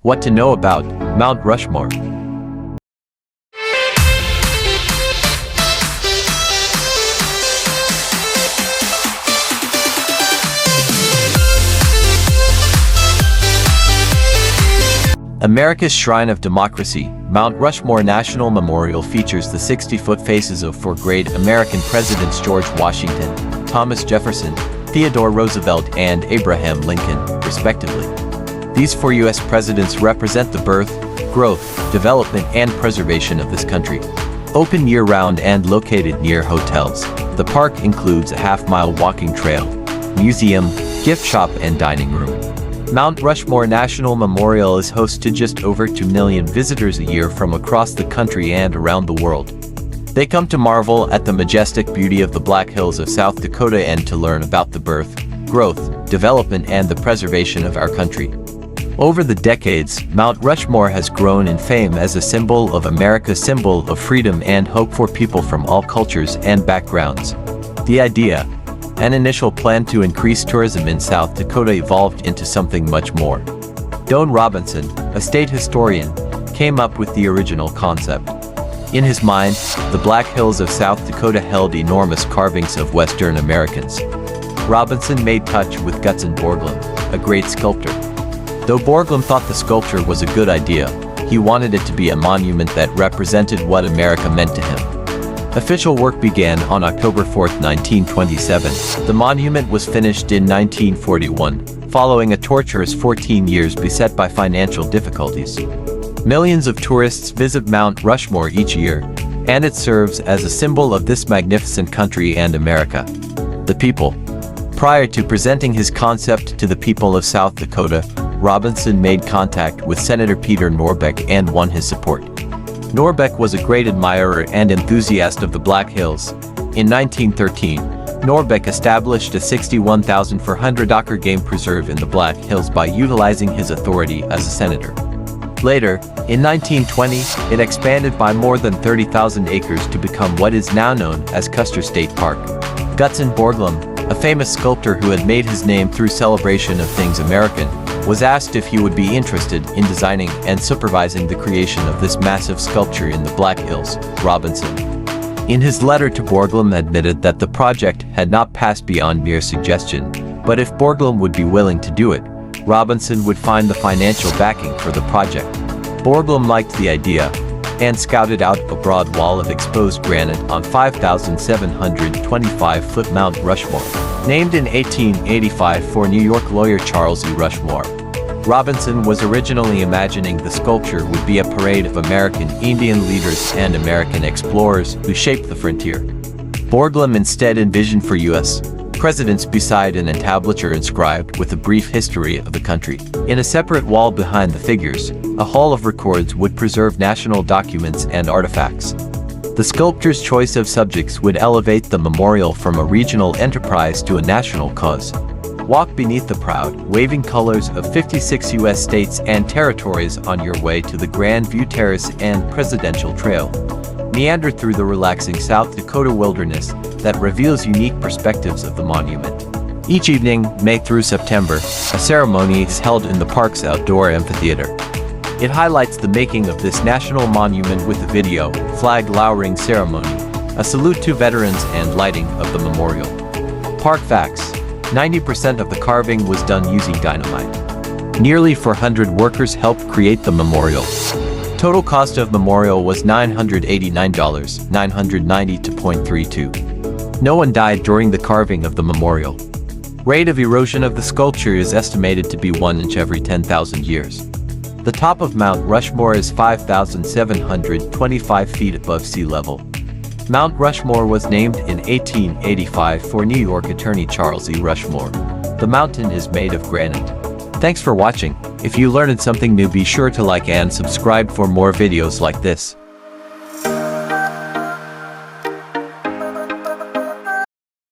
What to know about Mount Rushmore. America's shrine of democracy, Mount Rushmore National Memorial features the 60-foot faces of four great American presidents: George Washington, Thomas Jefferson, Theodore Roosevelt, and Abraham Lincoln, respectively. These four U.S. presidents represent the birth, growth, development, and preservation of this country. Open year-round and located near hotels, the park includes a half-mile walking trail, museum, gift shop, and dining room. Mount Rushmore National Memorial is host to just over 2 million visitors a year from across the country and around the world. They come to marvel at the majestic beauty of the Black Hills of South Dakota and to learn about the birth, growth, development, and the preservation of our country. Over the decades, Mount Rushmore has grown in fame as a symbol of America, symbol of freedom and hope for people from all cultures and backgrounds. The idea, an initial plan to increase tourism in South Dakota, evolved into something much more. Don Robinson, a state historian, came up with the original concept. In his mind, the Black Hills of South Dakota held enormous carvings of Western Americans. Robinson made touch with Gutzon Borglum, a great sculptor. Though Borglum thought the sculpture was a good idea, he wanted it to be a monument that represented what America meant to him. Official work began on October 4, 1927. The monument was finished in 1941, following a torturous 14 years beset by financial difficulties. Millions of tourists visit Mount Rushmore each year, and it serves as a symbol of this magnificent country and America. The people. Prior to presenting his concept to the people of South Dakota, Robinson made contact with Senator Peter Norbeck and won his support. Norbeck was a great admirer and enthusiast of the Black Hills. In 1913, Norbeck established a 61,400-acre game preserve in the Black Hills by utilizing his authority as a senator. Later, in 1920, it expanded by more than 30,000 acres to become what is now known as Custer State Park. Gutzon Borglum, a famous sculptor who had made his name through celebration of things American, was asked if he would be interested in designing and supervising the creation of this massive sculpture in the Black Hills. Robinson, in his letter to Borglum, admitted that the project had not passed beyond mere suggestion, but if Borglum would be willing to do it, Robinson would find the financial backing for the project. Borglum liked the idea and scouted out a broad wall of exposed granite on 5,725-foot Mount Rushmore, named in 1885 for New York lawyer Charles E. Rushmore. Robinson was originally imagining the sculpture would be a parade of American Indian leaders and American explorers who shaped the frontier. Borglum instead envisioned for U.S. presidents beside an entablature inscribed with a brief history of the country. In a separate wall behind the figures, a hall of records would preserve national documents and artifacts. The sculptor's choice of subjects would elevate the memorial from a regional enterprise to a national cause. Walk beneath the proud, waving colors of 56 U.S. states and territories on your way to the Grand View Terrace and Presidential Trail. Meander through the relaxing South Dakota wilderness that reveals unique perspectives of the monument. Each evening, May through September, a ceremony is held in the park's outdoor amphitheater. It highlights the making of this national monument with a video, flag lowering ceremony, a salute to veterans, and lighting of the memorial. Park facts: 90% of the carving was done using dynamite. Nearly 400 workers helped create the memorial. Total cost of memorial was $989, $992.32. No one died during the carving of the memorial. Rate of erosion of the sculpture is estimated to be 1 inch every 10,000 years. The top of Mount Rushmore is 5,725 feet above sea level. Mount Rushmore was named in 1885 for New York attorney Charles E. Rushmore. The mountain is made of granite. Thanks for watching. If you learned something new, be sure to like and subscribe for more videos like this.